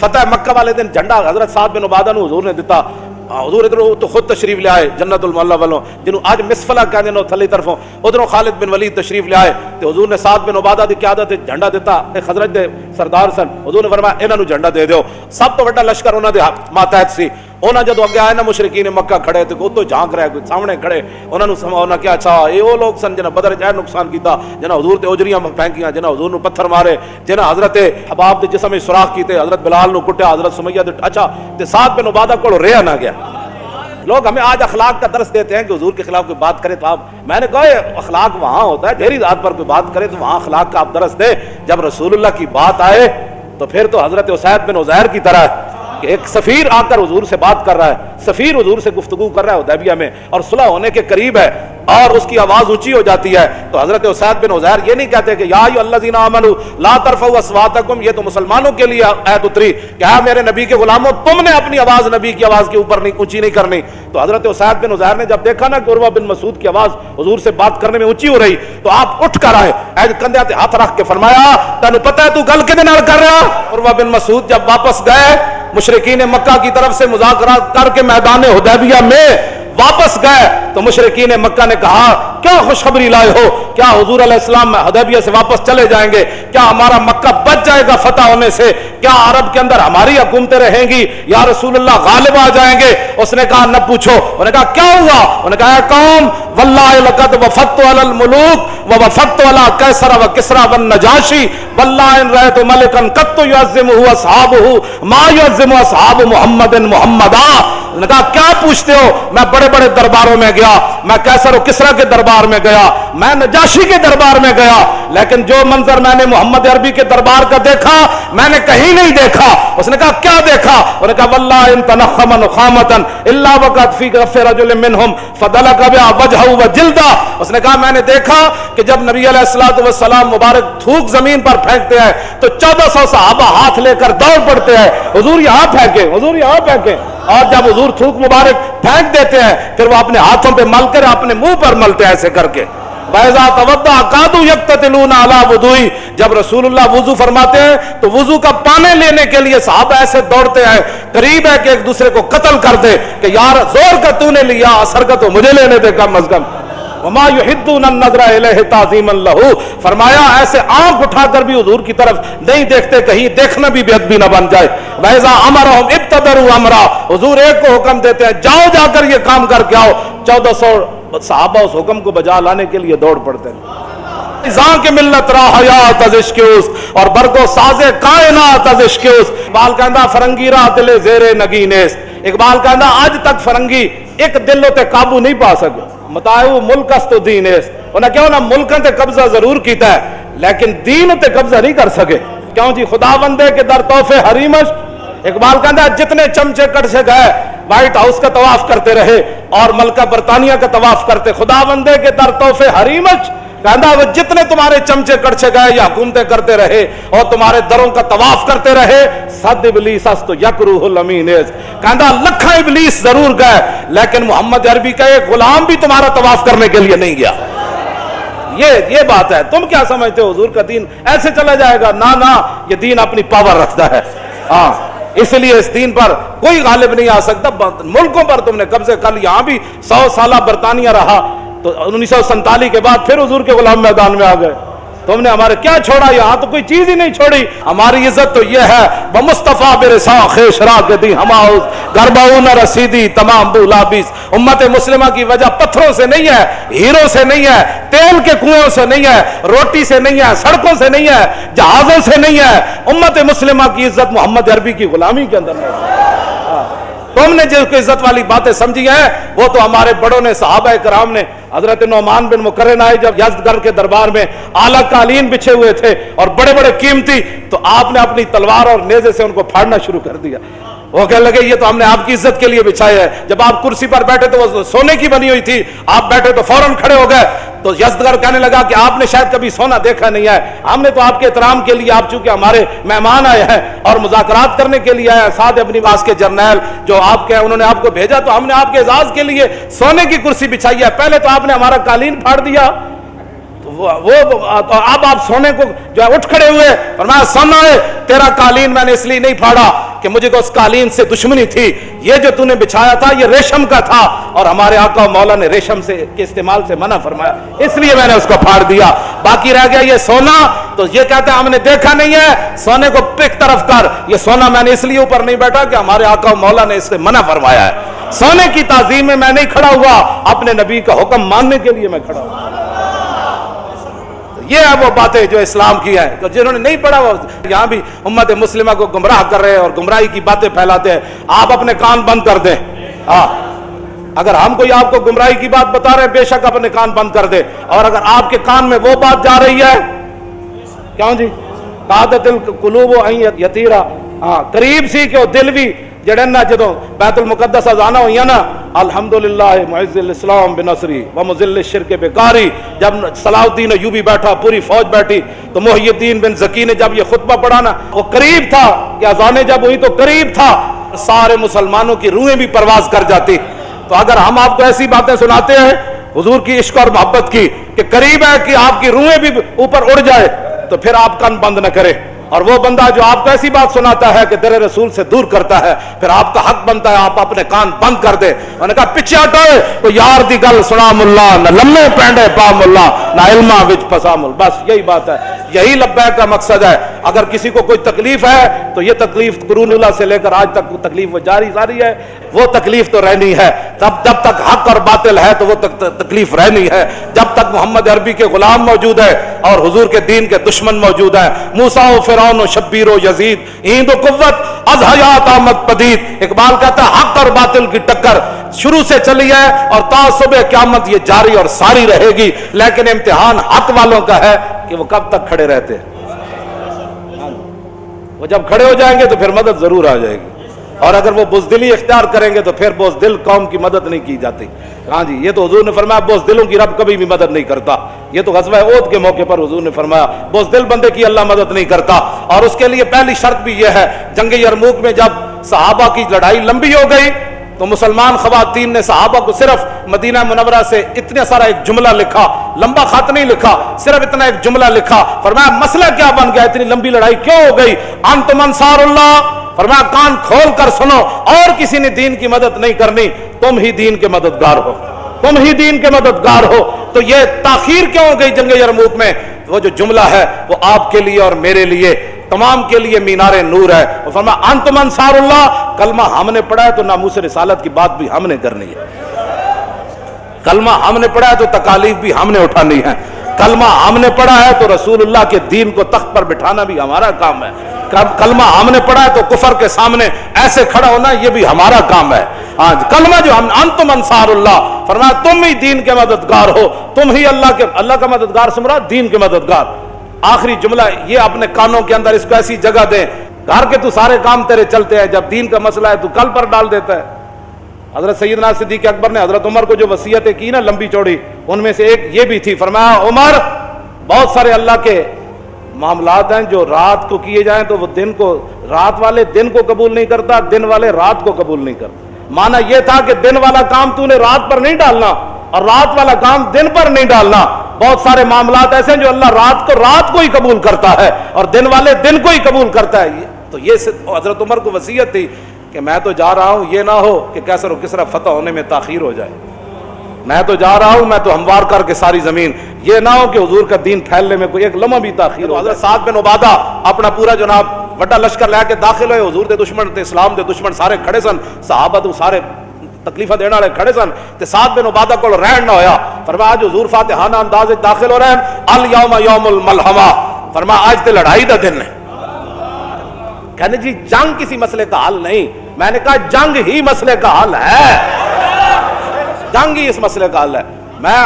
فتح مکہ والے دن جھنڈا حضرت سعد بن عبادہ نو حضور نے دیتا. حضور ادھر تو خود تشریف لے آئے جنت المعلا والوں جنہوں آج مسفلہ کہنے نو تھلی طرفوں ادھروں خالد بن ولید تشریف لے آئے تو حضور نے سعد بن عبادہ دی قیادت جھنڈا دیتا. خزرج دے سردار سن. حضور نے فرمایا انہاں نو جھنڈا دے دیو. سب تو بڑا لشکر انہاں دے ماتحت سی. انہاں جدو اگے آئے نا مشرکین مکہ کھڑے تے اتوں جھانک رہے سامنے کھڑے انہاں نو سماؤنا کیا اچھا اے او لوگ سن جنہاں بدر چ نقصان کیتا جنہاں حضور تے اجریاں پھینکیاں جنہاں حضور نو پتھر مارے جنہاں حضرت حباب دے جسم وچ سوراخ کیتے حضرت بلال نو کٹیا حضرت سمیہ دے اچھا تے سعد بن عبادہ کول رہیا نہ گیا. لوگ ہمیں آج اخلاق کا درس دیتے ہیں کہ حضور کے خلاف کوئی بات کرے تو آپ میں نے کہا اخلاق وہاں ہوتا ہے تیری ذات پر کوئی بات کرے تو وہاں اخلاق کا آپ درس دیں. جب رسول اللہ کی بات آئے تو پھر تو حضرت اسید بن عزیر کی طرح کہ ایک سفیر آ کر حضور سے بات کر رہا ہے. سفیر حضور سے گفتگو کر رہا ہے حدیبیہ میں اور صلح ہونے کے قریب ہے اور اس کی آواز اونچی ہو جاتی ہے تو حضرت اسید بن عزیر یہ نہیں کہتے کہ یا ایھا الذین آمنوا لا ترفعوا اصواتکم. یہ تو مسلمانوں کے لیے آیت اتری کہ ہاں میرے نبی کے غلاموں تم نے اپنی آواز نبی کی آواز کے اوپر نہیں اونچی نہیں کرنی. تو حضرت اسید بن عزیر نے جب دیکھا نا کہ عروہ بن مسعود کی آواز حضور سے بات کرنے میں اونچی ہو رہی تو آپ اٹھ کر آئے کندھے تے ہاتھ رکھ کے فرمایا تینوں پتہ ہے تو گل کدے نال کر رہا. عروہ بن مسعود جب واپس گئے مشرکین مکہ کی طرف سے مذاکرات کر کے میدان حدیبیہ میں واپس گئے تو مشرکین مکہ نے کہا کیا خوشخبری لائے ہو, کیا حضور علیہ السلام حدیبیہ سے واپس چلے جائیں گے, کیا ہمارا مکہ بچ جائے گا فتح ہونے سے, کیا عرب کے اندر ہماری حکومتیں رہیں گی, یا رسول اللہ غالب آ جائیں گے. اس نے کہا نہ پوچھو. انہوں نے کہا کیا ہوا؟ انہوں نے کہا قوم واللہ لقد وفدت علی الملوک ووفدت علی قیصر وکسری والنجاشی واللہ ان رأیت ملکا قط یعظمہ اصحابہ ما یعظم اصحاب محمد محمدا. انہوں نے کہا کیا پوچھتے ہو؟ میں بڑے بڑے درباروں میں گیا, میں قیصر و کسریٰ کے دربار میں گیا, میں نجاشی کے دربار میں گیا, لیکن جو منظر میں نے محمد عربی کے دربار کا دیکھا میں نے کہیں نہیں دیکھا. اس نے کہا کیا دیکھا؟ انہوں نے کہا واللہ ان تنخم نخامتا الا وقد فی کف رجل منہم فدلک بها وجهه وجلدہ. اس نے کہا میں نے دیکھا کہ جب نبی علیہ الصلوۃ والسلام مبارک تھوک زمین پر پھینکتے ہیں تو 1400 صحابہ ہاتھ لے کر دوڑ پڑتے ہیں حضور یہاں پھینکیں, حضور یہاں پھینکیں. اور جب حضور تھوک مبارک پھینک دیتے ہیں پھر وہ اپنے ہاتھوں پہ مل کر اپنے منہ پر ملتے ہیں ایسے کر کے. وَإِذَا تَوَضَّأَ كَادُوا يَقْتَتِلُونَ عَلَى وُضُوئِهِ. جب رسول اللہ وضو فرماتے ہیں تو وضو کا پانی لینے کے لیے صحابہ ایسے دوڑتے ہیں قریب ہے کہ ایک دوسرے کو قتل کر دے کہ یار زور کا تو نے لیا اثر کا تو مجھے لینے دے کم از کم. وما يحدون النظر الیہ تعظیما لہ. فرمایا ایسے آنکھ اٹھا کر بھی حضور کی طرف نہیں دیکھتے کہیں دیکھنا بھی بے ادبی نہ بن جائے. وَإِذَا أَمَرَهُمْ ابْتَدَرُوا أَمْرًا. حضور ایک کو حکم دیتے ہیں جاؤ جا کر یہ کام کر کے آؤ. 1400 صحابہ اس حکم کو بجا لانے کے لیے دوڑ پڑتے ہیں. ازاں کے ملت را حیات از عشق اس اور برگو ساز کائنات از عشق اس. اقبال کہندا فرنگی را دل زیر نگینست. اقبال کہندا آج تک فرنگی ایک دل تے قابو نہیں پا سکے. متاعو ملک است و دین است. انہیں کیوں نہ ملکاں تے قبضہ ضرور کیتا ہے لیکن دین تے قبضہ نہیں کر سکے. کیوں جی خدا بندے کے در تحفے حریمش. اقبال کہندا جتنے چمچے کٹ سے گئے وائٹ ہاؤس کا طواف کرتے رہے اور ملکہ برطانیہ کا طواف کرتے, خدا بندے کے در تحفے حریمش. کہندا وہ جتنے تمہارے چمچے کڑچے گئے یا حکومتیں کرتے رہے اور تمہارے دروں کا طواف کرتے رہے صد ابلیس است یکروہ الامین. کہندا لکھاں ابلیس ضرور گئے لیکن محمد عربی کا ایک غلام بھی تمہارا طواف کرنے کے لیے نہیں گیا. یہ بات ہے. تم کیا سمجھتے ہو حضور کا دین ایسے چلا جائے گا؟ نہ یہ دین اپنی پاور رکھتا ہے. ہاں اس لیے اس دین پر کوئی غالب نہیں آ سکتا. ملکوں پر تم نے قبضے کر یہاں بھی 100 سالہ برطانیہ رہا تو 1947 کے بعد پھر حضور کے غلام میدان میں آ گئے. تم نے ہمارے کیا چھوڑا؟ یہاں تو کوئی چیز ہی نہیں چھوڑی. ہماری عزت تو یہ ہے بمصطفیٰ برسا خیش را کے دی ہماؤز گرباؤ نہ رسیدی تمام بولابیس. امت مسلمہ کی وجہ پتھروں سے نہیں ہے, ہیروں سے نہیں ہے, تیل کے کنویں سے نہیں ہے, روٹی سے نہیں ہے, سڑکوں سے نہیں ہے, جہازوں سے نہیں ہے. امت مسلمہ کی عزت محمد عربی کی غلامی کے اندر ہے. تم نے جس کو عزت والی باتیں سمجھی ہیں وہ تو ہمارے بڑوں نے صحابہ کرام نے. حضرت نعمان بن مقرن آئے جب یزدگرد کے دربار میں اعلیٰ قالین بچھے ہوئے تھے اور بڑے بڑے قیمتی, تو آپ نے اپنی تلوار اور نیزے سے ان کو پھاڑنا شروع کر دیا. وہ کہنے لگے یہ تو ہم نے آپ کی عزت کے لیے بچھایا ہے. جب آپ کرسی پر بیٹھے تو وہ سونے کی بنی ہوئی تھی, آپ بیٹھے تو فوراً کھڑے ہو گئے. تو یزدگرد کہنے لگا کہ آپ نے شاید کبھی سونا دیکھا نہیں ہے, ہم نے تو آپ کے احترام کے لیے, آپ چونکہ ہمارے مہمان آئے ہیں اور مذاکرات کرنے کے لیے آئے ہیں, سعد ابن واس کے جرنیل جو آپ کے انہوں نے آپ کو بھیجا, تو ہم نے آپ کے اعزاز کے لیے سونے کی کرسی بچھائی ہے. پہلے تو آپ نے ہمارا قالین پھاڑ دیا, اب آپ سونے کو جو ہے اٹھ کھڑے ہوئے. فرمایا سونا ہے تیرا قالین میں نے اس لیے نہیں پھاڑا کہ مجھے کو اس قالین سے دشمنی تھی, یہ جو تو نے بچھایا تھا یہ ریشم کا تھا, اور ہمارے آقا مولا نے ریشم سے کے استعمال سے منع فرمایا, اس لیے میں نے اس کو پھاڑ دیا. باقی رہ گیا یہ سونا, تو یہ کہتے ہیں ہم نے دیکھا نہیں ہے, سونے کو پک طرف کر, یہ سونا میں نے اس لیے اوپر نہیں بیٹھا کہ ہمارے آقا مولا نے اس سے منع فرمایا ہے. سونے کی تعظیم میں نہیں کھڑا ہوا, اپنے نبی کا حکم ماننے کے لیے میں کھڑا ہوا. یہ ہے وہ باتیں جو اسلام کی ہیں, تو جنہوں نے نہیں پڑھا وہ یہاں بھی امت مسلمہ کو گمراہ کر رہے ہیں اور گمراہی کی باتیں پھیلاتے ہیں. آپ اپنے کان بند کر دیں, اگر ہم کوئی آپ کو گمراہی کی بات بتا رہے ہیں بے شک اپنے کان بند کر دیں, اور اگر آپ کے کان میں وہ بات جا رہی ہے, کیوں جی قادت القلوب یتیرا, قریب سی کہ وہ دل بھی جڑے نا جدوں بیت المقدس ازانا ہوئی نا, الحمدللہ معز الاسلام بنصری و مذل الشرک بکاری, جب صلاح الدین ایوبی بیٹھا پوری فوج بیٹھی تو محی الدین بن زکی نے جب یہ خطبہ پڑھا نا, وہ قریب تھا کہ اذانیں جب ہوئی تو قریب تھا سارے مسلمانوں کی روحیں بھی پرواز کر جاتی. تو اگر ہم آپ کو ایسی باتیں سناتے ہیں حضور کی عشق اور محبت کی کہ قریب ہے کہ آپ کی روحیں بھی اوپر اڑ جائے, تو پھر آپ کان بند نہ کریں. اور وہ بندہ جو آپ کو ایسی بات سناتا ہے کہ در رسول سے دور کرتا ہے, پھر آپ کا حق بنتا ہے آپ اپنے کان بند کر دیں. انہوں نے کہا پیچھے ہٹو, تو یار دی گل سنا ملا, نہ لمے پینڈے پا ملا, نہ علما وچ پسا مل. بس یہی بات ہے, یہی لبیک کا مقصد ہے. اگر کسی کو کوئی تکلیف ہے تو یہ تکلیف قرون اللہ سے لے کر آج تک وہ تکلیف وہ جاری ہے, وہ تکلیف تو رہنی ہے. جب تک حق اور باطل ہے تو وہ تکلیف رہنی ہے. جب تک محمد عربی کے غلام موجود ہے اور حضور کے دین کے دشمن موجود ہیں, موسیٰ و فرعون و شبیر و یزید, ایند و قوت از حیات آمد پدید. اقبال کہتا ہے حق اور باطل کی ٹکر شروع سے چلی ہے اور تا صبح قیامت یہ جاری اور ساری رہے گی, لیکن امتحان حق والوں کا ہے کہ وہ کب تک کھڑے رہتے ہیں. وہ جب کھڑے ہو جائیں گے تو پھر مدد ضرور آ جائے گی, اور اگر وہ بزدلی اختیار کریں گے تو پھر بزدل قوم کی مدد نہیں کی جاتی. ہاں جی, یہ تو حضور نے فرمایا بزدلوں کی رب کبھی بھی مدد نہیں کرتا. یہ تو غزوہ احد کے موقع پر حضور نے فرمایا بزدل بندے کی اللہ مدد نہیں کرتا. اور اس کے لیے پہلی شرط بھی یہ ہے, جنگ یرموک میں جب صحابہ کی لڑائی لمبی ہو گئی تو مسلمان خواتین نے صحابہ کو صرف مدینہ منورہ سے اتنا سارا ایک جملہ لکھا, لمبا خط نہیں لکھا, صرف اتنا ایک جملہ لکھا. فرمایا مسئلہ کیا بن گیا, اتنی لمبی لڑائی کیوں ہو گئی؟ انتم انصار اللہ. فرمایا کان کھول کر سنو, اور کسی نے دین کی مدد نہیں کرنی, تم ہی دین کے مددگار ہو, تم ہی دین کے مددگار ہو. تو یہ تاخیر کیوں ہو گئی جنگ یرموک میں؟ وہ جو جملہ ہے وہ آپ کے لیے اور میرے لیے تمام کے لیے مینار نور ہے. وہ فرمایا انتم انصار اللہ, کلمہ ہم نے پڑھا ہے تو ناموس رسالت کی بات بھی ہم نے کرنی ہے. کلمہ ہم نے پڑھا ہے تو تکالیف بھی ہم نے اٹھانی ہے. کلمہ ہم نے پڑھا ہے تو رسول اللہ کے دین کو تخت پر بٹھانا بھی ہمارا کام ہے. کلمہ ہم نے پڑھا ہے تو کفر کے سامنے ایسے کھڑا ہونا یہ بھی ہمارا کام ہے. کلمہ جو ہم انتم انصار اللہ, فرمایا تم ہی دین کے مددگار ہو, تم ہی اللہ کا مددگار سے مراد دین کے مددگار. آخری جملہ یہ اپنے کانوں کے اندر اس کو ایسی جگہ دیں, گھر کے تو سارے کام تیرے چلتے ہیں, جب دین کا مسئلہ ہے تو کل پر ڈال دیتا ہے. حضرت سیدنا صدیق اکبر نے حضرت عمر کو جو وصیتیں کی نا لمبی چوڑی, ان میں سے ایک یہ بھی تھی. فرمایا عمر, بہت سارے اللہ کے معاملات ہیں جو رات کو کیے جائیں تو وہ دن کو, رات والے دن کو قبول نہیں کرتا, دن والے رات کو قبول نہیں کرتا. معنی یہ تھا کہ دن والا کام تو نے رات پر نہیں ڈالنا اور رات والا کام دن پر نہیں ڈالنا. بہت سارے معاملات ایسے ہیں جو اللہ رات کو ہی قبول کرتا ہے اور دن والے دن کو ہی قبول کرتا ہے. تو یہ حضرت عمر کو وصیت تھی کہ میں تو جا رہا ہوں, یہ نہ ہو کہ کیسر و کسرا فتح ہونے میں تاخیر ہو جائے. میں تو جا رہا ہوں, میں تو ہموار کر کے ساری زمین, یہ نہ ہو کہ حضور کا دین پھیلنے میں کوئی ایک لمحہ بھی تاخیر ہو. حضرت سعد بن عبادہ اپنا پورا جناب بڑا لشکر لے کے داخل ہوئے. حضور دے دشمن تے اسلام دے دشمن سارے کھڑے سن, صحابہ تو سارے تکلیفہ دینے والے کھڑے سن, تے سعد بن عبادہ کو رہن نہ ہویا. فرمایا آج حضور فاتحانہ انداز داخل ہو رہے ہیں, الیوم یوم الملحمہ, فرمایا آج تے لڑائی دا دن ہے. کہنے جی جنگ کسی مسئلے کا حل نہیں. میں نے کہا جنگ ہی مسئلے کا حل ہے, جنگ ہی اس مسئلے کا حل ہے. میں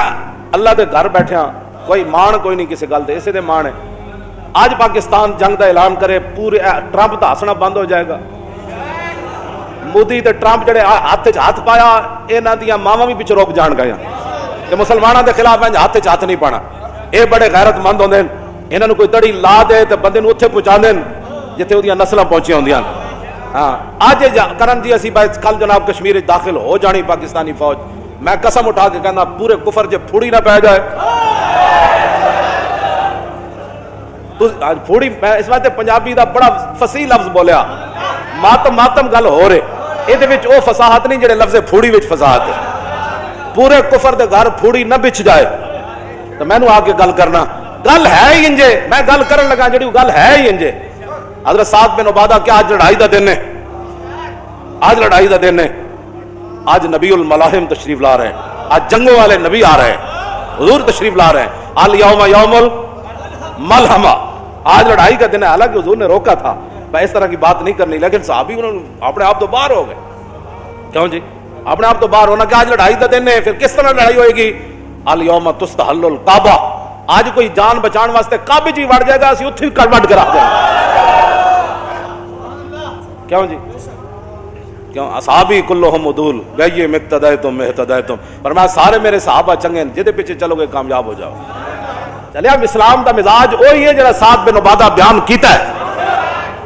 اللہ دے گھر بیٹھے ہاں, کوئی مان کوئی نہیں کسی گل دے, اسے دے مان ہے. آج پاکستان جنگ دا اعلان کرے, پورے ٹرمپ دا ہسنا بند ہو جائے گا. مودی تے ٹرمپ جڑے ہاتھ پایا, انہاں دیاں ماواں بھی پیچھے روک جان گئے کہ مسلماناں دے خلاف ہاتھ نہیں پانا. اے بڑے غیرت مند ہوندے, انہاں نوں کوئی تڑی لا دے تے بندے نوں اوتھے پہنچا دین جتھے اودیاں نسلاں پہنچیاں ہوندیاں. ہاں اج کرن جی اسی بھائی کل جناب کشمیر داخل ہو جانی پاکستانی فوج. میں قسم اٹھا کے کہنا پورے کفر جے پھوڑی نہ پہ جائے, پھوڑی, میں اس واسطے پنجابی دا بڑا فصیح لفظ بولیا, ਮਾਤਮ ਗੱਲ ਹੋ ਰਹੇ, ਇਹਦੇ ਵਿੱਚ ਉਹ ਫਸਾਹਤ ਨਹੀਂ ਜਿਹੜੇ ਲਫ਼ਜ਼ ਫੂੜੀ ਵਿੱਚ ਫਸਾਹਤ ਹੈ। ਪੂਰੇ ਕੁਫਰ ਦੇ ਘਰ ਫੂੜੀ ਨਾ ਵਿਛ ਜਾਏ ਤਾਂ ਮੈਨੂੰ ਆ ਕੇ ਗੱਲ ਕਰਨਾ, ਗੱਲ ਹੈ ਹੀ ਇੰਜੇ, ਮੈਂ ਗੱਲ ਕਰਨ ਲੱਗਾ ਜਿਹੜੀ ਗੱਲ ਹੈ ਹੀ ਇੰਜੇ। حضرت سعد بن عبادہ کیا آج لڑائی دا دن ہے؟ آج لڑائی دا دن ہے، آج نبی الملاحم تشریف لا رہے ہیں، آج جنگوں والے نبی آ رہے ہیں، حضور تشریف لا رہے ہیں، الیوم یوم الملحمہ، آج لڑائی کا دن ہے۔ حالانکہ حضور نے روکا تھا میں اس طرح کی بات نہیں کرنی، لیکن صحابی انہوں نے اپنے آپ تو باہر ہو گئے، کیوں جی اپنے آپ تو باہر ہونا کہ آج لڑائی کا دن ہے، پھر کس طرح لڑائی ہوئے گی؟ الیوم تستحل الکعبہ، آج کوئی جان بچان واسطے کعبے جی وڑ جائے گا، اسی اتھی وڈ کرا دیں کیوں جی، کیوں؟ اصحابی کلہم عدول بیہ مقتدیتم اہتدیتم، فرمایا سارے میرے صحابہ چنگے ہیں، جدے پیچھے چلو گے کامیاب ہو جاؤ۔ چلے اب اسلام دا مزاج وہی ہے جڑا سعد بن عبادہ بیان کیتا ہے۔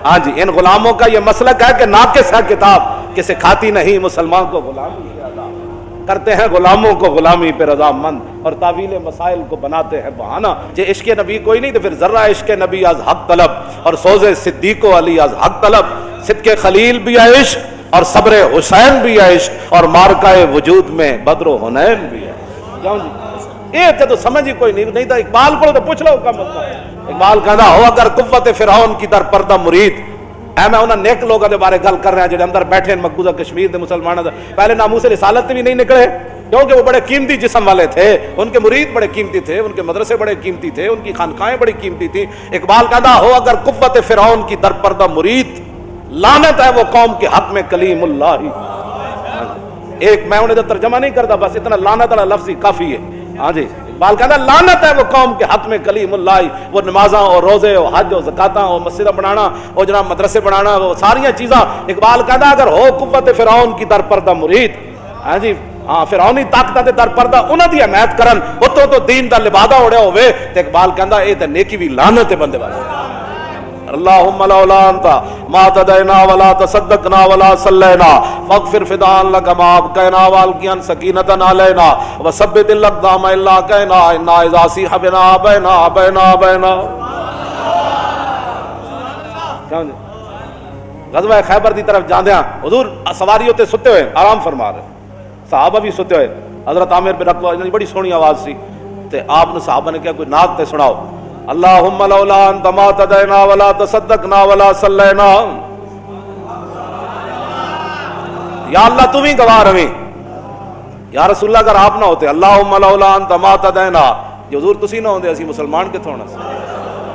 ہاں جی، ان غلاموں کا یہ مسلک ہے کہ ناقص ہے کتاب کہ سکھاتی نہیں مسلمان کو غلامی سے آزاد، کرتے ہیں غلاموں کو غلامی پہ رضامند اور تعویل مسائل کو بناتے ہیں بہانہ۔ جے عشق نبی کوئی نہیں تو پھر ذرہ عشق نبی از حق طلب، اور سوز صدیق و علی از حق طلب، صدق خلیل بھی ہے عشق اور صبر حسین بھی ہے عشق اور مارکہ وجود میں بدر و حنین بھی ہے۔ کیوں جی یہ تو سمجھ ہی کوئی نہیں تھا۔ اقبال کو تو پوچھ لو کم اقبال کہنا ہو اگر قوت فرعون کی در پردہ مرید، اے میں انہاں نیک لوگوں دے بارے گل کر رہا جڑے اندر بیٹھے مقبوضہ کشمیر دے مسلمانوں دے، پہلے ناموس رسالت بھی نہیں نکلے کیونکہ وہ بڑے قیمتی جسم والے تھے، ان کے مرید بڑے قیمتی تھے، ان کے مدرسے بڑے قیمتی تھے، ان کی خانقاہیں بڑی قیمتی تھی۔ اقبال کہنا ہو اگر قوت فرعون کی در پردہ مرید، لعنت ہے وہ قوم کے حق میں کلیم اللہ ہی۔ ایک میں انہیں ترجمہ نہیں کرتا، بس اتنا لعنت والا لفظ ہی کافی ہے۔ ہاں جی، اقبال کہتا ہے لعنت ہے وہ قوم کے حق میں کلیم اللہ، وہ نمازاں اور روزے اور حج اور زکاتاں اور مسجد بنانا اور جناب مدرسے بنانا، وہ ساریاں چیزاں۔ اقبال کہتا ہے اگر ہو قوت فرعون کی در پردہ مرید، ہاں جی ہاں فرعونی طاقتاں دے در پردہ انہاں دی حمایت کرن، اتوں تو دین دا لبادہ اڑیا ہوئے، تے اقبال کہندا اے تے نیکی بھی لعنت ہے بندے واسطے۔ اللہم لولا انت ما تدینا ولا تصدقنا ولا صلینا فاغفر فداء لک ما ابقینا والقیا سکینۃ علینا وثبت الاقدام الا کینا انا اذا صیح بنا بینا بینا بینا۔ غزوہ خیبر دی طرف جاندیاں حضور سواریوں تے ستے ہوئے آرام فرما رہے، صحابہ بھی ستے ہوئے، حضرت عامر بن عقبہ نے بڑی سونی آواز سی تے آپ نے صحابہ نے کہا کوئی نعت تے سناؤ، اللہم لولا انت ما تدینا ولا تصدقنا ولا صلینا، یا اللہ تم ہی گواہ رویں، یا رسول اللہ اگر آپ نہ ہوتے، اللہم لولا انت ما تدینا، یہ حضور تسی نہ ہوندے اسی مسلمان کتھوں ہونا سی،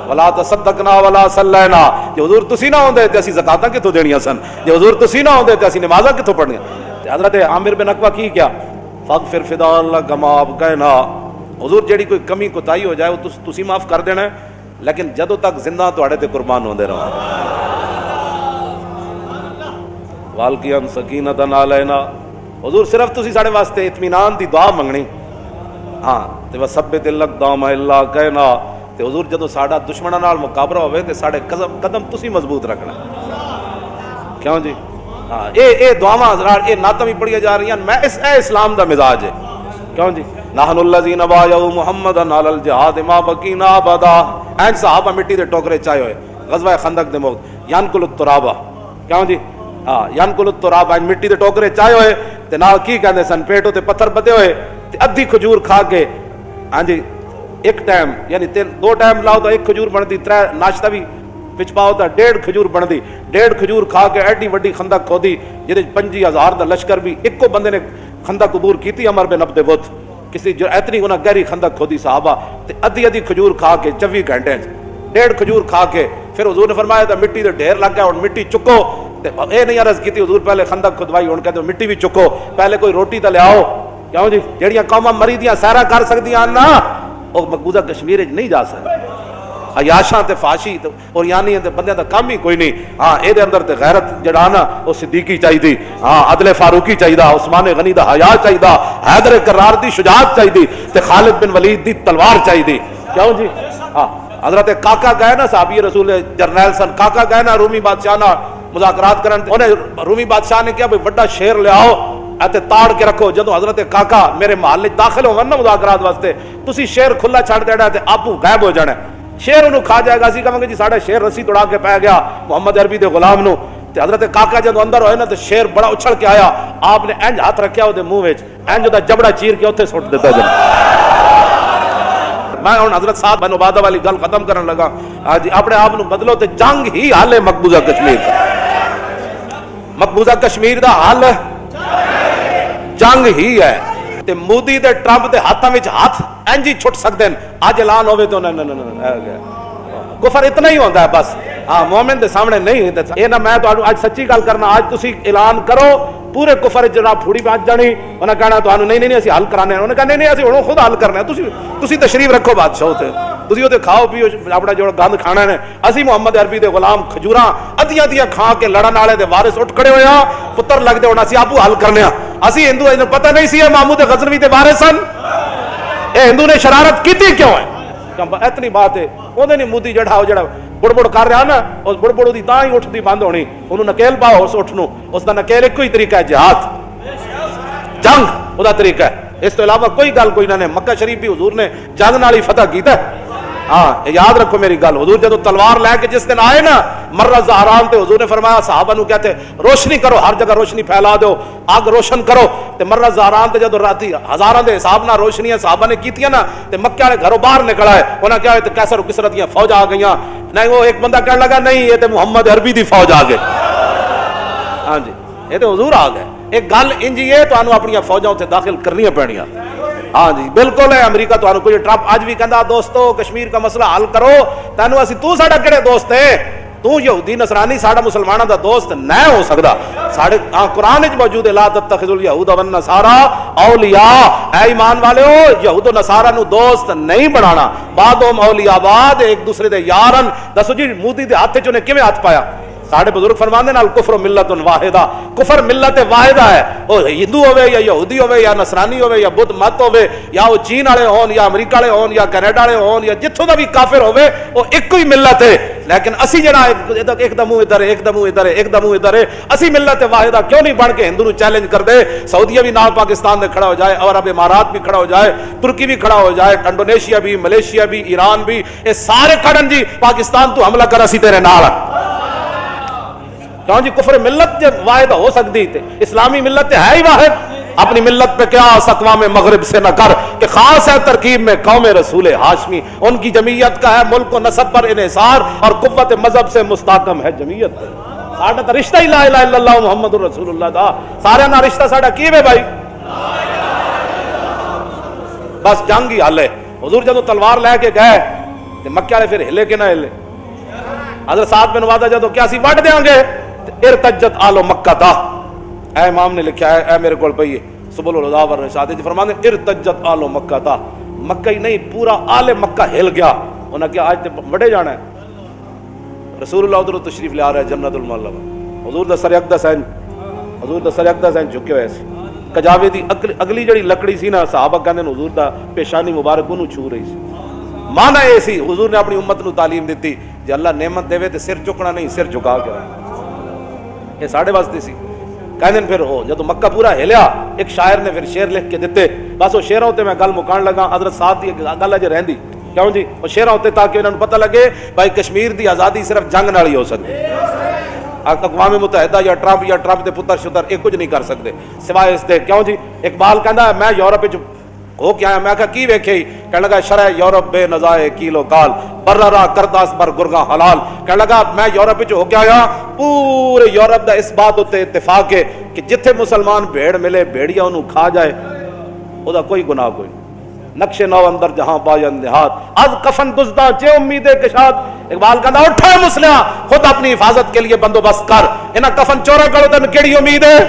ولا تصدقنا ولا صلینا، یہ حضور تسی نہ ہوندے تے اسی زکاتاں کتھوں دینیاں سن، یہ حضور تسی نہ ہوندے تے اسی نمازاں کتھوں پڑھنیاں۔ حضرت عامر بن عقبہ کی کیا فاغفر فداء لک ما ابقینا، حضور جیڑی کوئی کمی کوتاہی ہو جائے وہ تسی معاف کر دینا ہے، لیکن جدوں تک زندہ تواڈے تے قربان ہوندے رہو۔ والقیا سکینۃ علینا، حضور صرف تسی ساڈے واسطے اطمینان دی دعا منگنی، ہاں تے وثبت الاقدام الا کینا، تے حضور جدوں ساڈا دشمناں نال مقابلہ ہوے تے ساڈے قدم تسی مضبوط رکھنا۔ کیوں جی ہاں اے دعاواں حضرات اے نعتاں بھی پڑھیاں جا رہی ہیں، میں اس اے اسلام دا مزاج ہے۔ کیوں جی نحن الذین بایعوا محمدا علی الجہاد ما بقینا ابدا، این صحابہ مٹی دے ٹوکرے چائے ہوئے غزوہ خندق دے موقع، ینقل الترابہ، کیوں جی ہاں ینقل الترابہ، این مٹی دے ٹوکرے چائے ہوئے تے نال کی کہندے سن پیٹوں تے پتھر بدے ہوئے تے ادھی کھجور کھا کے، ہاں جی ایک ٹائم یعنی دو ٹائم لاؤ تو ایک کھجور بندی، ترے ناشتہ بھی وچ پاؤ تو 1.5 کھجور بندی، 1.5 کھجور کھا کے ایڈی وڈی خندق کھودی جہدے 25,000 دا لشکر بھی ایکو بندے نے خندق عبور کیتی، عمر بن عبد ود کسی جو اتنی انہاں گہری خندق کھودی صحابہ تے ادھی کھجور کھا کے 24 گھنٹے 1.5 کھجور کھا کے پھر حضور نے فرمایا تھا مٹی دے ڈھیر لگ گیا اور مٹی چکو، تے اے نہیں عرض کیتی حضور پہلے خندق کھدوائی ہن کہتے مٹی بھی چکو، پہلے کوئی روٹی تے لے آؤ، کیوں جی جہڑیاں قوماں مری دیاں سیرا کر سکدیاں نا وہ مقبوضہ کشمیر وچ نہیں جا سکدے، عیاشاں تے فاشی اور یعنی تے بندیاں دا کام ہی کوئی نہیں۔ ہاں اے دے اندر تے غیرت جڑا نا وہ صدیقی چاہیے، ہاں عدل فاروقی چاہیے، عثمان غنی دا حیا چاہیے، حیدر کرار دی شجاعت چاہیے تے خالد بن ولید دی تلوار چاہیے۔ کیوں جی ہاں حضرت کاکا گئے نا صحابی رسول جرنیل سن، کاکا گئے نا رومی بادشاہ نال مذاکرات کرن، انہیں رومی بادشاہ نے کہا بھئی بڑا شیر لے آؤ ایتے تاڑ کے رکھو، جدو حضرت کاکا میرے محل داخل ہون نا مذاکرات واسطے تسی شیر کھلا چھڑ دینا تے آپو غائب ہو جانا، شیر انہوں کھا جائے گا، اسی کہاں گے جی ساڑھا شیر رسی توڑا کے پہ گیا محمد عربی دے غلام نو، تے حضرت کاکا جدو اندر ہوئے نا تو شیر بڑا اچھل کے آیا, آپ نے انج ہاتھ رکھیا وہ منہ وچ, انج دا جبڑا چیر کے اتنے سٹ دیتا جناب. میں ہوں حضرت سعد بن عبادہ والی گل ختم کرن لگا. ہاں جی, اپنے آپ بدلو تے جنگ ہی حال ہے مقبوضہ کشمیر دا. مقبوضہ کشمیر دا حال جنگ ہی ہے. تے مودی تے ٹرمپ دے ہاتھاں وچ ہاتھ انج ہی چھٹ سکدے ہیں. اج اعلان ہوے تو کفر اتنا ہی ہوتا ہے بس. ہاں مومن دے سامنے نہیں. یہ نہ میں تو اج سچی گل کرنا, اج تسی اعلان کرو پورے کفر جناب پھوڑی پہ جانی, انہیں کہنا تو نہیں نہیں اسی حل کرانے, انہیں کہا نہیں نہیں اسی ہوں خود حل کرنا. تسی تشریف رکھو بادشاہ تے, تسی وہ کھاؤ پیو اپنا جو گند کھانا ہے. اسی محمد عربی دے غلام کھجوراں ادیاں ادیاں کھا کے لڑن والے دے وارث اٹھ کھڑے ہویا, پتر لگتے ہونا اسی آپو حل کرنے. اسی ہندو پتہ نہیں سی محمود غزنوی دے وارث سن. اے ہندو نے شرارت کیتی کیوں ہے؟ اتنی بات ہے. وہ نہیں مودی جڑا بڑ بڑ کر رہا نا, اس بڑ بڑ دی تاں ہی اٹھتی بند ہونی. انہوں نکیل پاؤ اس اٹھ نو, اس دا نکیل ایک ہی طریقہ ہے جہاد, جنگ وہ دا طریقہ ہے. اس تو علاوہ کوئی گل کوئی نہ. مکہ شریف بھی حضور نے جنگ نال ہی فتح کیتا ہے. ہاں یاد رکھو میری گل, حضور جدو تلوار لے کے جس دن آئے نا مرہ زہران تے حضور نے فرمایا صحابہ نو کہتے روشنی کرو, ہر جگہ روشنی پھیلا دو, آگ روشن کرو. تے مرہ زہران تے جدو راتی ہزاراں دے حساب نہ روشنیاں صحابہ نے کیتیاں نا, تے مکے والے گھروں باہر نکل آئے. انہاں کیا تے کیسر و کسرا دیاں فوج آ گئیاں. نہیں وہ ایک بندہ کہنے لگا نہیں یہ تے محمد عربی دی فوج آ گئے. ہاں جی یہ تے حضور آ گئے. ایک گل انجی ہے تو اپنی فوجاں تے داخل کرنیاں پڑنیاں. ہاں جی بالکل ہے. امریکہ تو کوئی ٹرمپ اج بھی کہندا دوستو کشمیر کا مسئلہ حل کرو. تینوں اسی تو ساڈا کہڑے دوست ہے؟ تو یہودی نصرانی ساڈا مسلماناں دا دوست نہ ہو سکدا. ساڈے قرآن وچ موجود ہے لا تتخذوا اليهود والنصارى اولیاء. اے ایمان والےو یہود و نصارا نو دوست نہیں بنانا. بعضهم اولیاء بعض, ایک دوسرے دے یارن. دسو جی مودی دے ہاتھ چ نے کیویں ہاتھ پایا؟ ساڑھے بزرگ فرماندے نال کفر ملت واحدہ. کفر ملت واحدہ ہے. وہ ہندو ہوئے یا یہودی ہوئے یا نصرانی ہوئے یا بدھ مت ہوئے یا وہ چین والے ہون یا امریکہ والے ہون یا کینیڈا والے ہون یا جتھوں دا بھی کافر ہوئے, وہ ایک ہی ملت ہے. لیکن اسی جڑا ایک دم ادھر ایک دم ادھر ایک دم ادھر ہے, اسی ملت واحدہ کیوں نہیں بن کے ہندو نو چیلنج کر دے؟ سعودیہ بھی نال پاکستان دے کھڑا ہو جائے, عرب امارات بھی کھڑا ہو جائے, ترکی بھی کھڑا ہو جائے, انڈونیشیا بھی, ملیشیا بھی, ایران بھی, یہ سارے کھڑن جی پاکستان تو حملہ کر اسی تیرے نال. کیوں جی کفر ملت جب واحد ہو سکتی تھے, اسلامی ملت ہے ہی واحد. اپنی ملت پہ کیا اقوام مغرب سے نہ کر کہ خاص ہے ترکیب میں قوم رسول ہاشمی. ان کی جمعیت کا ہے ملک و نسب پر انحصار اور قوت مذہب سے مستحکم ہے جمعیت. ساڈا تو رشتہ ہی لا الہ الا اللہ محمد رسول اللہ دا. سارے نہ رشتہ ساڈا کی ہے بھائی؟ بس جنگ ہی حل ہے. حضور جدو تلوار لے کے گئے تو مکے والے پھر ہلے کہ نہ ہلے. حضرت سعد بن عبادہ جدو کیا سی وڈ دیاں گے ارتجت آل مکہ تھا. اے امام نے لکھا ہے, اے میرے کول پئی ہے سبل الہدى والرشاد جی فرماتے ہیں ارتجت آل مکہ تھا. مکہ ہی نہیں پورا آل مکہ ہل گیا. انہاں کیا آج تے وڈے جانا ہے. رسول اللہ ادھر تشریف لے آ رہا ہے جنت المعلا. حضور دا سر اقدس ہے, حضور دا سر اقدس ہے جھکے ہوئے سی. کجاوے دی اگلی جڑی لکڑی سی نا صحابہ کہندے نے حضور دا پیشانی مبارک اونوں چھو رہی سی. مانا اے سی حضور نے اپنی امت نو تعلیم دیتی جے اللہ نعمت دے تے سر چکنا نہیں, سر جھکا کے یہ ساڑھے واسطے سی. کہندے پھر ہو جدو مکہ پورا ہلیا ایک شاعر نے پھر شعر لکھ کے دیتے. بس وہ شعراں تے میں گل مکان لگا. حضرت سعد دی گل اج رہندی کیوں جی وہ شعراں تے تاکہ انہاں نوں پتہ لگے بھائی کشمیر دی آزادی صرف جنگ نال ہی ہو سکتی. اقوام متحدہ یا ٹرمپ دے پتر شتر ایک کچھ نہیں کر سکتے سوائے اس دے. کیوں جی اقبال کہندا میں یورپ وچ ہو کے آیا. میں کہا کی ویکھے؟ کہنے لگا شرع یورپ بے نزائے کیلو کال بررا کرداس بر گرگاں حلال. کہنے لگا میں یورپ وچ ہو کے آیا, پورے یورپ دا اس بات تے اتفاق ہے کہ جتھے مسلمان بھیڑ ملے بھیڑیا انہوں کھا جائے او دا کوئی گناہ کوئی. نقش نو اندر جہاں پاین دیہات از کفن دزداں چے امید کشاد. اقبال کہنا اٹھا مسلماں خود اپنی حفاظت کے لیے بندوبست کر. انہاں کفن چورا کڑو تن کیڑی امید ہے؟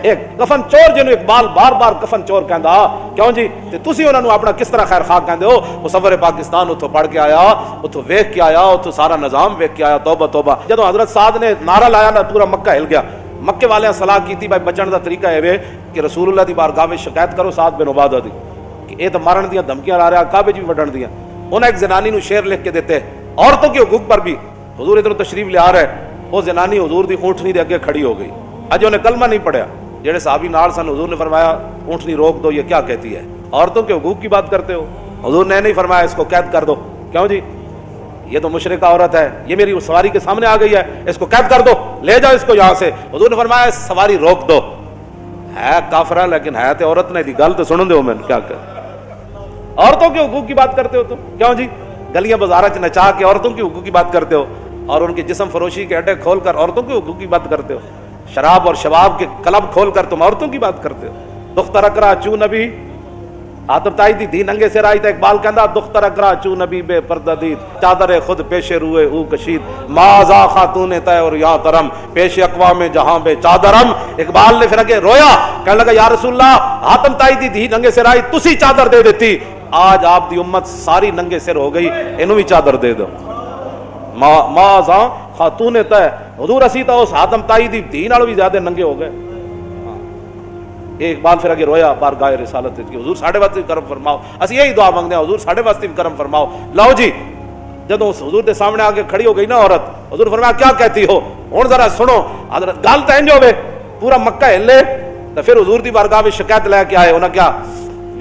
ایک کفن چور جنوں اقبال بار بار کفن چور کہندا. کیوں جی تے تسی انہاں نوں اپنا کس طرح خیر خواہ کہندے ہو؟ مصور پاکستان اتھوں پڑھ کے آیا, اتھوں ویکھ کے آیا, اتھوں سارا نظام ویکھ کے آیا. توبہ توبہ. جدوں حضرت سعد نے نعرہ لایا نا پورا مکہ ہل گیا. مکے والے صلاح کیتی بھائی بچن دا طریقہ ہے کہ رسول اللہ دی بارگاہ وچ شکایت کرو سعد بن عبادہ دی کہ اے تے مرن دیاں دھمکیاں لا رہا, کعبے وچ بھی وڈن دیاں. انہاں ایک زنانی نوں شعر لکھ کے دیتے عورتوں کے حقوق پر بھی. حضور ادھر تشریف لے آ رہے, وہ زنانی حضور دی اونٹنی دے اگے کھڑی ہو گئی. اج انہیں کلمہ نہیں پڑھیا. جڑے صحابی نال سن حضور نے فرمایا اونٹنی روک دو, یہ کیا کہتی ہے؟ عورتوں کے حقوق کی بات کرتے ہو. حضور نے نہیں فرمایا اس کو قید کر دو. کیوں جی یہ تو مشرکہ عورت ہے، یہ میری سواری کے سامنے آ گئی ہے، اس کو قید کر دو، لے جاؤ اس کو یہاں سے۔ حضور نے فرمایا سواری روک دو، ہے کافرہ لیکن ہے تو عورت نے دی گل تو سنن دو، میں کیا کر، عورتوں کے حقوق کی بات کرتے ہو تم، کیوں جی گلیاں بازاروں چ نچا کے عورتوں کے حقوق کی بات کرتے ہو، اور ان کے جسم فروشی کے اڈے کھول کر عورتوں کے حقوق کی بات کرتے ہو، شراب اور شباب کے کلب کھول کر تم عورتوں کی بات کرتے ہو۔ دختر اکرا چو نبی آتب تائی دی دھی ننگے سے رائی تھا، اقبال کہندا دختر اکرا چو نبی بے پردہ دید، چادر خود پیش روئے او کشید، مازا خاتون تے اور یا ترم پیش اقوام جہاں بے چادرم۔ اقبال نے پھر اگے رویا، کہنے لگا یا رسول اللہ حاتم تائی دی دھی ننگے سے رائی تسی چادر دے دیتی، آج آپ دی امت ساری ننگے سر ہو گئی، انہوں بھی چادر دے دو۔ مازا خاتون تے حضور اسی تا اس حاتم تائی دی دھی نال بھی زیادہ ننگے ہو گئے۔ ایک بار پھر اگے رویا بارگاہ رسالت کی، حضور ساڈے واسطے بھی کرم فرماؤ، اسی یہی دعا منگتے ہیں حضور ساڈے واسطے بھی کرم فرماؤ۔ لو جی جدوں حضور دے سامنے آ کے کھڑی ہو گئی نا عورت، حضور فرمایا کیا کہتی ہو؟ ہن ذرا سنو حضرت، گل تے انج ہوے پورا مکہ ہلے، تے پھر حضور دی بارگاہ میں شکایت لے کے آئے، انہاں کیا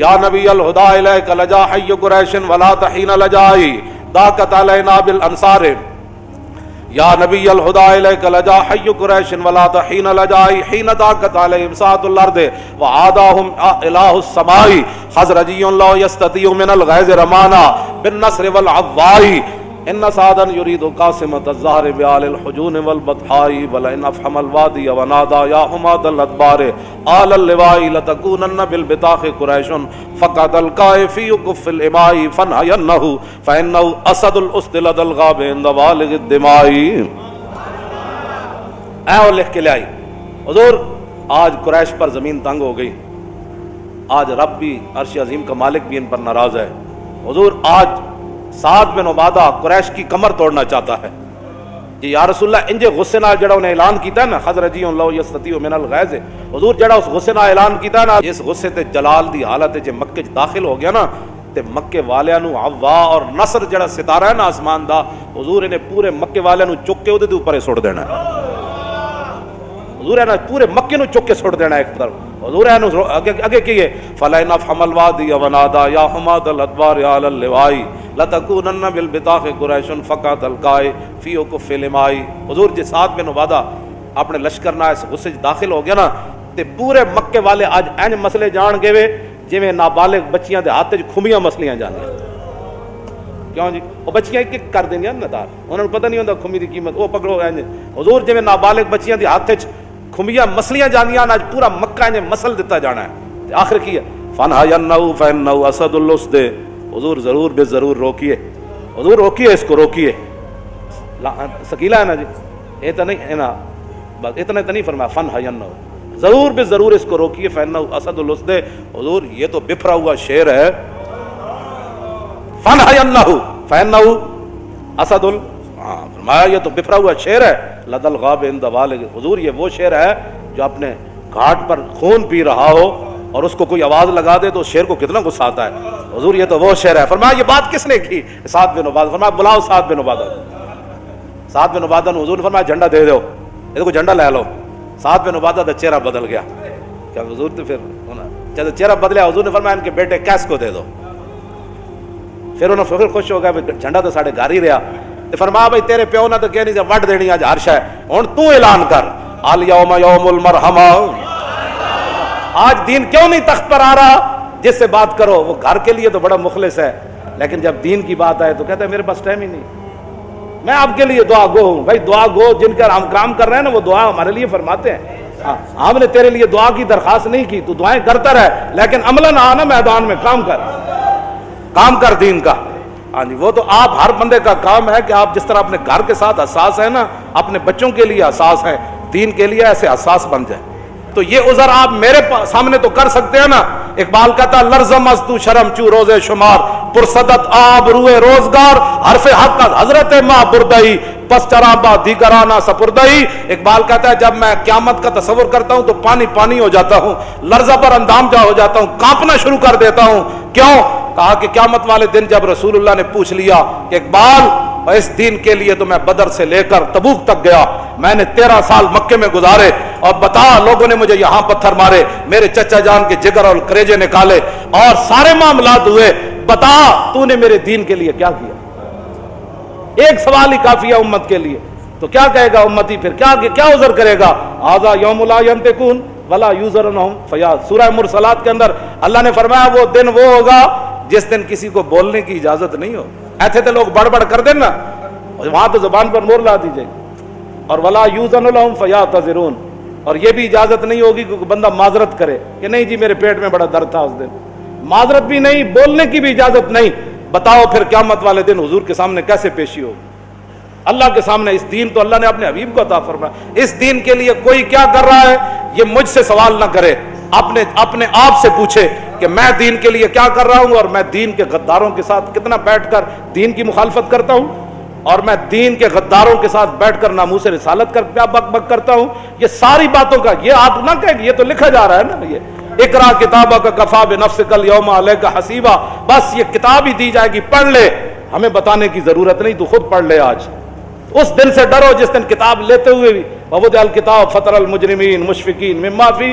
یا نبی الہدی الیک لجا حی قریش ولا تحین لجائی ضاقت علینا بالانصار، یا نبی الہدی الیک لجا حی قریش ولا تحین لجائی حین ضاقت علیہم ساعۃ الارض وعاداہم الہ السماء خزرجی لا یستطیع من الغیظ رمانا بالنصر والعوائی ان سعدا یرید قاسمۃ الزہر بعال الحجون والبطحاء ولئن افحم الوادی ونادى یا حماد الادبار آل اللواء لتکونن بالبطاخ قریش فقد القائے فی کف الاماء فانہینہ فانہ اسد الاسد لدى الغاب عند والغ الدماء۔ اے اور لکھ کے لے آئی حضور، آج قریش پر زمین تنگ ہو گئی، آج رب بھی عرش عظیم کا مالک بھی ان پر ناراض ہے۔ حضور آج سعد بن عبادہ قریش کی کمر توڑنا چاہتا ہے، کہ یا رسول اللہ انجے غصے نال جڑا انہیں اعلان کیتا ہے نا خزرجی لو یستطیع من الغیظ، حضور جڑا اس غصے نال اعلان کیتا ہے نا، اس غصے تے جلال دی حالت جے مکے چ داخل ہو گیا نا تے مکے والیاں نو عوا اور نصر جڑا ستارہ ہے نا آسمان دا، حضور نے پورے مکے والیاں نو چک کے اودے تے اوپر سٹ دینا ہے، حضور نے پورے مکے نو چک کے سٹ دینا ہے ایک طرف۔ حضور نے اگے کیے فلئن افحم الوادی ونادى یا حماد الادبار علی اللواء لتکونن بالبطاخ قریش فقد القائے فی کف الاماء۔ حضور جی سعد بن عبادہ اپنے لشکر نال اس غصے چ داخل ہو گیا نا تے پورے مکے والے اج این مسئلے جان گئے وے جویں نابالغ بچیاں دے ہاتھ وچ کھمبیاں مسلیاں جاندیاں، کیوں جی وہ بچیاں ایک ایک کر دینیاں نا دار، انہاں نوں پتہ نہیں ہوندا کھمبی دی قیمت، وہ پکڑو این حضور جویں نابالغ بچیاں دے ہاتھ وچ کھمبیاں مسلیاں جاندیاں، اج پورا مکہ انج مسل دیتا جانا ہے۔ آخر کی ہے فانہینہ فانہ اسد الاسد، حضور ضرور بے ضرور روکیے، حضور روکیے اس کو، روکیے، سکیلا ہے نا جی، یہ تو نہیں ہے نا، بس اتنا تو نہیں فرمایا فانہینہ، ضرور بے ضرور اس کو روکیے، فانہ اسد الاسد، حضور یہ تو بفرا ہوا شیر ہے، فانہینہ فانہ اسد فرمایا یہ تو بفرا ہوا شیر ہے، لدى الغاب عند والغ، حضور یہ وہ شیر ہے جو اپنے گھاٹ پر خون پی رہا ہو اور اس کو کوئی آواز لگا دے تو اس شیر کو کتنا غصہ آتا ہے، حضور یہ تو وہ شیر ہے۔ فرمایا یہ بات کس نے کی؟ سعد بن عبادہ، فرمایا بلاؤ سعد بن عبادہ۔ سعد بن عبادہ نے حضور نے فرمایا جھنڈا دے دو، یہ کو جھنڈا لے لو۔ سعد بن عبادہ کا چہرہ بدل گیا، کیا حضور تو پھر جب چہرہ بدلیا حضور نے فرمایا ان کے بیٹے کیس کو دے دو، پھر انہوں نے خوش ہو گیا جھنڈا تو ساڑھے گھر ہی رہا، فرمایا بھائی تیرے پیو نہ تو کہنی سے وڈ دینی آج ہر شے، ہن تو اعلان کر الیوم یوم المرحمہ، آج دین کیوں نہیں تخت پر آ رہا؟ جس سے بات کرو وہ گھر کے لیے تو بڑا مخلص ہے، لیکن جب دین کی بات آئے تو کہتا ہے میرے پاس ٹائم ہی نہیں، میں آپ کے لیے دعا گو ہوں۔ بھائی دعا گو جن کا ہم کام کر رہے ہیں نا وہ دعا ہمارے لیے فرماتے ہیں، ہم نے تیرے لیے دعا کی درخواست نہیں کی، تو دعائیں کرتا رہے لیکن عملاً آنا میدان میں کام کر دین کا۔ ہاں جی وہ تو آپ ہر بندے کا کام ہے کہ آپ جس طرح اپنے گھر کے ساتھ حساس ہیں نا، اپنے بچوں کے لیے حساس ہیں، دین کے لیے ایسے حساس بن جائیں۔ تو یہ عذر آپ میرے سامنے تو کر سکتے ہیں نا۔ اقبال کہتا لرزم از تو شرم چو روزے شمار، پرصدت آب روئے روزگار، حرف حق از حضرت ماں بردئی، پس چرابا دیگرانا سپردئی۔ اقبال کہتا ہے جب میں قیامت کا تصور کرتا ہوں تو پانی پانی ہو جاتا ہوں، لرزہ پر اندام جا ہو جاتا ہوں، کانپنا شروع کر دیتا ہوں۔ کیوں؟ کہا کہ قیامت والے دن جب رسول اللہ نے پوچھ لیا کہ اقبال اس دین کے لیے تو میں بدر سے لے کر تبوک تک گیا، میں نے 13 سال مکے میں گزارے، اور بتا لوگوں نے مجھے یہاں پتھر مارے، میرے چچا جان کے جگر اور کریجے نکالے اور سارے معاملات ہوئے، بتا تو نے میرے دین کے لیے کیا کیا؟ ایک سوال ہی کافی ہے امت کے لیے. تو کیا کہے گا امتی پھر؟ کیا عذر کرے گا؟ آذا یوم لا ینطقون ولا یوزر عنہم فیاض. سورہ مرسلات کے اندر اللہ نے فرمایا وہ دن وہ ہوگا جس دن کسی کو بولنے کی اجازت نہیں ہو. ایسے تو لوگ بڑھ کر دیں نا، وہاں تو زبان پر مور لا دیجیے. اور ولا یوزن لہم فیعتذرون، اور یہ بھی اجازت نہیں ہوگی کہ بندہ معذرت کرے کہ نہیں جی میرے پیٹ میں بڑا درد تھا اس دن. معذرت بھی نہیں، بولنے کی بھی اجازت نہیں. بتاؤ پھر قیامت والے دن حضور کے سامنے کیسے پیشی ہو؟ اللہ کے سامنے. اس دین تو اللہ نے اپنے حبیب کو عطا فرمایا. اس دین کے لیے کوئی کیا کر رہا ہے یہ مجھ سے سوال نہ کرے، اپنے آپ سے پوچھے کہ میں دین کے لیے کیا کر رہا ہوں، اور میں دین کے غداروں کے ساتھ کتنا بیٹھ کر دین کی مخالفت کرتا ہوں، اور میں دین کے غداروں کے ساتھ بیٹھ کر ناموس رسالت کر کیا بک بک کرتا ہوں. یہ ساری باتوں کا یہ آپ نہ کہیں، یہ تو لکھا جا رہا ہے نا. یہ اقرا کتابک کفا بنفسک الیوم علیک حسیبا، بس یہ کتاب ہی دی جائے گی، پڑھ لے، ہمیں بتانے کی ضرورت نہیں، تو خود پڑھ لے. آج اس دن سے ڈرو جس دن کتاب لیتے ہوئے بھی ووضع الکتاب فتر المجرمین مشفقین مما فی،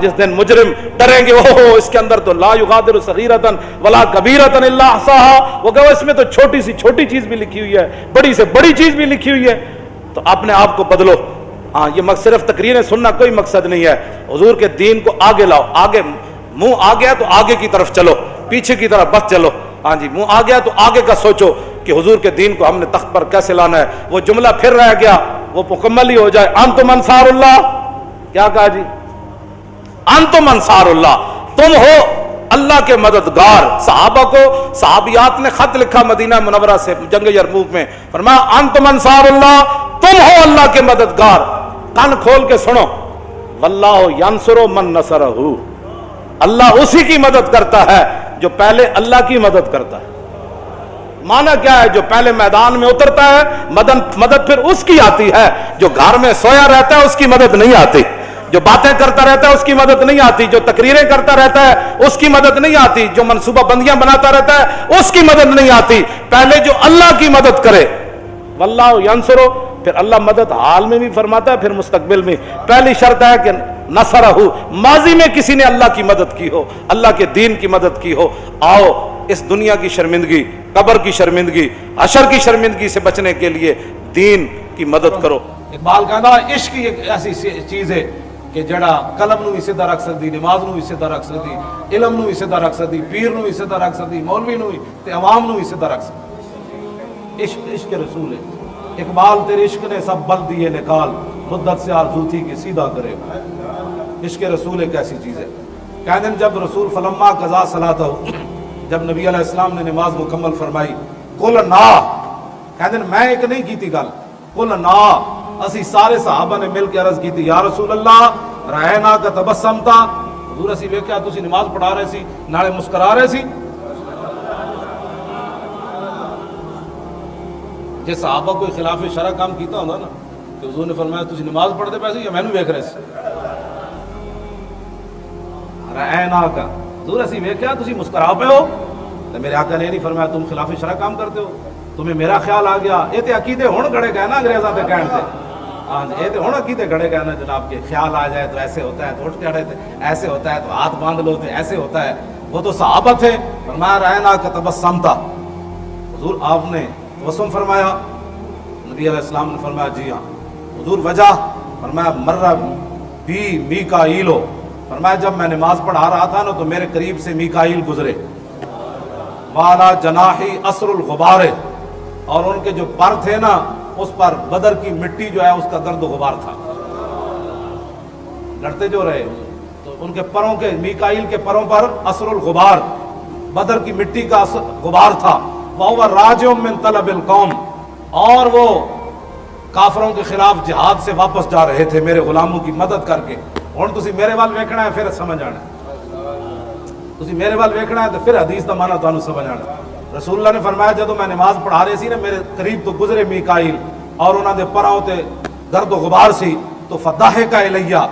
جس دن مجرم ڈریں گے اوہ اس کے اندر تو لا یغادر صغیرۃ ولا کبیرۃ الا احصاها، وہ کہ اس میں تو چھوٹی سی چھوٹی چیز بھی لکھی ہوئی ہے، بڑی سے بڑی چیز بھی لکھی ہوئی ہے. تو اپنے آپ کو بدلو. یہ صرف تقریریں سننا کوئی مقصد نہیں ہے. حضور کے دین کو آگے لاؤ. آگے منہ آ گیا تو آگے کی طرف چلو، پیچھے کی طرف بس چلو. جی منہ آ گیا تو آگے کا سوچو کہ حضور کے دین کو ہم نے تخت پر کیسے لانا ہے. وہ جملہ پھر رہ گیا، وہ مکمل ہی ہو جائے. انتم انصار اللہ، کیا کہا جی؟ انتم انصار اللہ، تم ہو اللہ کے مددگار. صحابہ کو صحابیات نے خط لکھا مدینہ منورہ سے جنگ یرموک میں، فرمایا انتم انصار اللہ، تم ہو اللہ کے مددگار. کان کھول کے سنو، واللہ ینصر من نصرہ، اللہ اسی کی مدد کرتا ہے جو پہلے اللہ کی مدد کرتا ہے. معنی کیا ہے؟ جو پہلے میدان میں اترتا ہے مدد پھر اس کی آتی ہے. جو گھر میں سویا رہتا ہے اس کی مدد نہیں آتی. جو باتیں کرتا رہتا ہے اس کی مدد نہیں آتی. جو تقریریں کرتا رہتا ہے اس کی مدد نہیں آتی. جو منصوبہ بندیاں بناتا رہتا ہے اس کی مدد نہیں آتی. پہلے جو اللہ کی مدد کرے، واللہ ینصرو، پھر اللہ مدد حال میں بھی فرماتا ہے، پھر مستقبل میں. پہلی شرط ہے کہ نصرہ، ماضی میں کسی نے اللہ کی مدد کی ہو، اللہ کے دین کی مدد کی ہو. آؤ اس دنیا کی شرمندگی، قبر کی شرمندگی، حشر کی شرمندگی سے بچنے کے لیے دین کی مدد کرو. اقبال کہتا ہے عشق ایک ایسی چیز ہے کہ جڑا قلم نو بھی سیدھا رکھ سکتی، نماز نو بھی سیدھا رکھ سکتی، علم نو بھی سیدھا رکھ سکتی، پیر نو بھی سیدھا رکھ سکتی، مولوی نو بھی تے عوام نو بھی سیدھا رکھ سکتی. عشق رسول ہے. اقبال تیرے عشق نے سب بل دیے نکال، مدت سے آرزو تھی کہ سیدھا کرے. عشق رسول ایک ایسی چیز ہے. کہتے ہیں جب رسول فلما قضا صلاتہ، جب نبی علیہ السلام نے نماز مکمل فرمائی، قل نا، کہتے ہیں میں ایک نہیں کیتی گل، قل نا، اسی سارے صحابہ نے مل کے عرض کی تھی، یا رسول اللہ رہنا کا تبسم تھا، حضور اسی ویکھیا تسی نماز پڑھا رہے سی نالے مسکرا رہے سی. جے صحابہ کوئی خلاف شرع کام کیتا ہوندا نا تو حضور نے فرمایا تسی نماز پڑھتے پے سی یا مینوں ویکھ رہے سی. رہنا کا، حضور اسی ویکھیا تسی مسکرا پے ہو، تو میرے آقا نے نہیں فرمایا تم خلاف شرع کام کرتے ہو. تمہیں میرا خیال آ گیا. یہ تے عقیدے ہن گھڑے گئے نا انگریزاں دے کہن تے. ہاں یہ تے ہن عقیدے گھڑے گئے نا جناب کے خیال آ جائے تو ایسے ہوتا ہے، تو اٹھ کے اڑے تھے ایسے ہوتا ہے، تو ہاتھ باندھ لو تو ایسے ہوتا ہے. وہ تو صحابہ تھے. فرمایا رہنا کا تبسم تھا، حضور آپ نے تبسم فرمایا. نبی علیہ السلام نے فرمایا جی ہاں. حضور وجہ؟ فرمایا مرہ بی میکائیلو، فرمایا جب میں نماز پڑھا رہا تھا نا تو میرے قریب سے میکائیل گزرے، والا جناحی اثر الغبار، اور ان کے جو پر تھے نا اس پر بدر کی مٹی جو ہے اس کا گرد و غبار تھا. لڑتے جو رہے تو ان کے پروں کے، میکائیل کے پروں پر اثر الغبار، بدر کی مٹی کا غبار تھا. وَهُوَ رَاجِعٌ مِّن طَلَبِ الْقَوْمِ، اور وہ کافروں کے خلاف جہاد سے واپس جا رہے تھے میرے غلاموں کی مدد کر کے. ہن تسی میرے وال ویکھنا ہے پھر سمجھ آنا، تسی میرے وال ویکھنا ہے تو پھر حدیث دا معنی تانوں سمجھ آنا. رسول اللہ نے فرمایا جدوں میں نماز پڑھا رہے سی نا میرے قریب تو گزرے میکائیل اور انہاں دے پراں تے گرد و غبار سی، تو فضحک الیہ،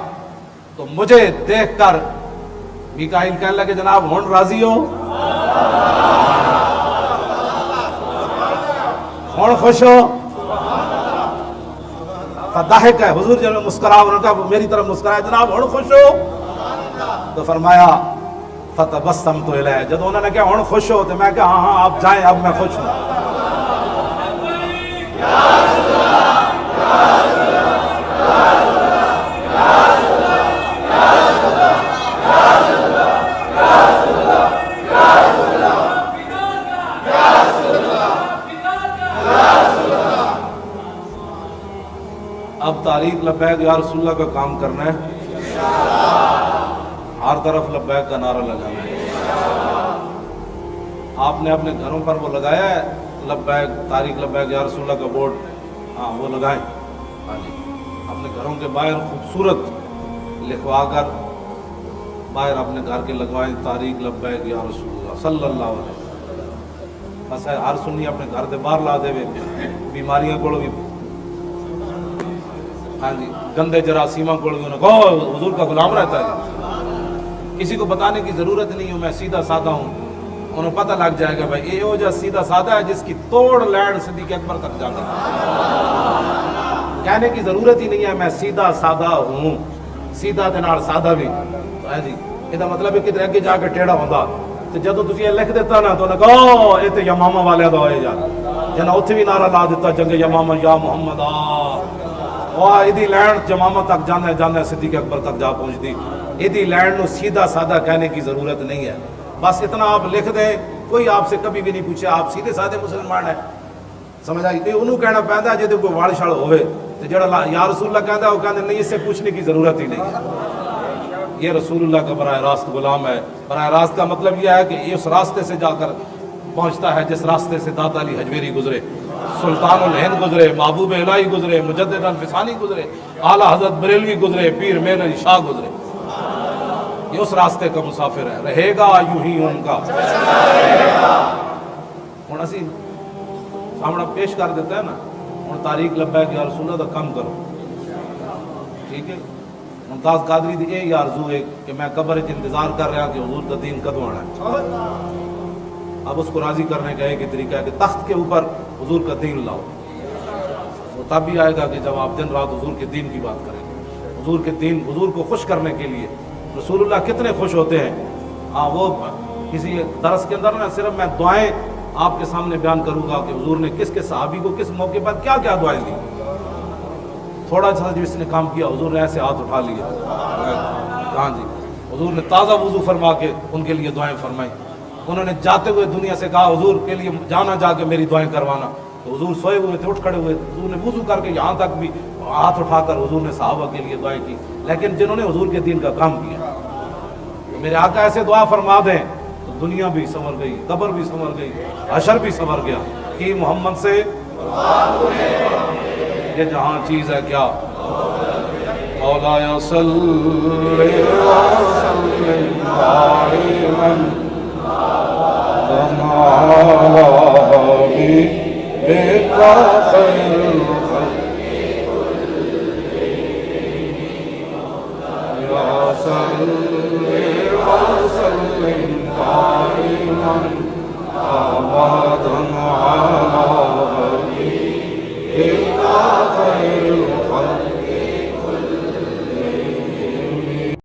تو مجھے دیکھ کر میکائیل کہنے لگے جناب ہن راضی ہو، ہن خوش ہو. فضحک ہے، حضور جب مسکرا، انہوں نے کہا میری طرف مسکرایا جناب ہن خوش ہو، تو فرمایا فتبسمت الیہ، جب انہوں نے کہا ہن خوش ہو تو میں کہا ہاں ہاں آپ جائیں اب میں خوش ہوں. اب تاریخ لبیک یا رسول اللہ کا کام کرنا ہے، ہر طرف لبیک کا نعرہ لگانا ہے۔ آپ نے اپنے گھروں پر وہ لگایا ہے لبیک تاریخ لبیک یا رسول اللہ کا بورڈ، ہاں وہ لگائیں، ہاں جی اپنے گھروں کے باہر خوبصورت لکھوا کر باہر اپنے گھر کے لگوائیں تاریخ لبیک یا رسول اللہ صلی اللہ علیہ وسلم۔ بس ہے ہر سنی اپنے گھر کے باہر لا دے بیماریاں کو بھی، ہاں جی گندے جراثیموں کو بھی حضور کا غلام رہتا ہے، کسی کو بتانے کی ضرورت نہیں ہوں، میں سیدھا سادہ ہوں، انہیں پتہ لگ جائے گا بھائی یہ جو سیدھا سادہ ہے جس کی توڑ لینڈ صدیق اکبر تک جاتی ہے، کہنے کی ضرورت ہی نہیں ہے میں سیدھا سادہ ہوں، سیدھا دے نال سادہ بھی ہے جی، یہ مطلب ہے کدھر اگے جا کے ٹیڑھا ہوندا تے جدوں تسی یہ لکھ دیتا نا تو انہیں کہو یہ تے یمامہ والے دا ہوئے جا جنا اتھے بھی نعرہ لا دیتا جنگ یمامہ یا محمد واہ ایدی لینڈ جمامہ تک جانا جانا صدیق اکبر تک جا پہنچتی، ایدی لینڈ نو سیدھا سادہ کہنے کی ضرورت نہیں ہے، بس اتنا آپ لکھ دیں، کوئی آپ سے کبھی بھی نہیں پوچھے آپ سیدھے سادے مسلمان ہیں، سمجھ آئی؟ تو انہوں کہنا پہنتا ہے جدے کوئی واڑ شاڑ ہوئے تو جڑا یا رسول اللہ کہتا ہے وہ کہتے نہیں اس سے پوچھنے کی ضرورت ہی نہیں ہے، یہ رسول اللہ کا براہ راست غلام ہے۔ براہ راست کا مطلب یہ ہے کہ اس راستے سے جا کر پہنچتا ہے جس راستے سے داتا علی حجویری گزرے، سلطان الہند گزرے، محبوب الہی گزرے، مجدد الفسانی گزرے، اعلیٰ حضرت بریلوی گزرے، پیر میر علی شاہ گزرے، یہ اس راستے کا مسافر ہے، رہے گا یوں ہی ان کا۔ ہوں اسی سامنا پیش کر دیتا ہے نا، ہوں تاریخ لبیک یا رسول اللہ دا کم کرو، ٹھیک ہے؟ ممتاز قادری دی یہ آرزو ہے کہ میں قبر وچ انتظار کر رہا کہ حضور کا دین کدوں آنا ہے، اب اس کو راضی کرنے کا ایک ہی طریقہ ہے کہ تخت کے اوپر حضور کا دین لاؤ، وہ تب بھی آئے گا کہ جب آپ دن رات حضور کے دین کی بات کریں گے، حضور کے دین، حضور کو خوش کرنے کے لیے رسول اللہ کتنے خوش ہوتے ہیں۔ وہ کسی درس کے اندر نا صرف میں دعائیں آپ کے سامنے بیان کروں گا کہ حضور نے کس کے صحابی کو کس موقع پر کیا کیا دعائیں دی، تھوڑا سا جو اس نے کام کیا حضور نے ایسے ہاتھ اٹھا لیے، ہاں جی حضور نے تازہ وضو فرما کے ان کے لیے دعائیں فرمائیں، انہوں نے جاتے ہوئے دنیا سے کہا حضور کے لیے جانا جا کے میری دعائیں کروانا، تو حضور سوئے ہوئے تھے اٹھ کھڑے ہوئے، حضور نے وضو کر کے یہاں تک بھی ہاتھ اٹھا کر حضور نے صحابہ کے لیے دعائیں کی، لیکن جنہوں نے حضور کے دین کا کام کیا میرے آقا ایسے دعا فرما دیں تو دنیا بھی سنور گئی، قبر بھی سنور گئی، حشر بھی سنور گیا، کہ محمد سے یہ جہاں چیز ہے کیا مولا صلی وسلم دائما یا صلی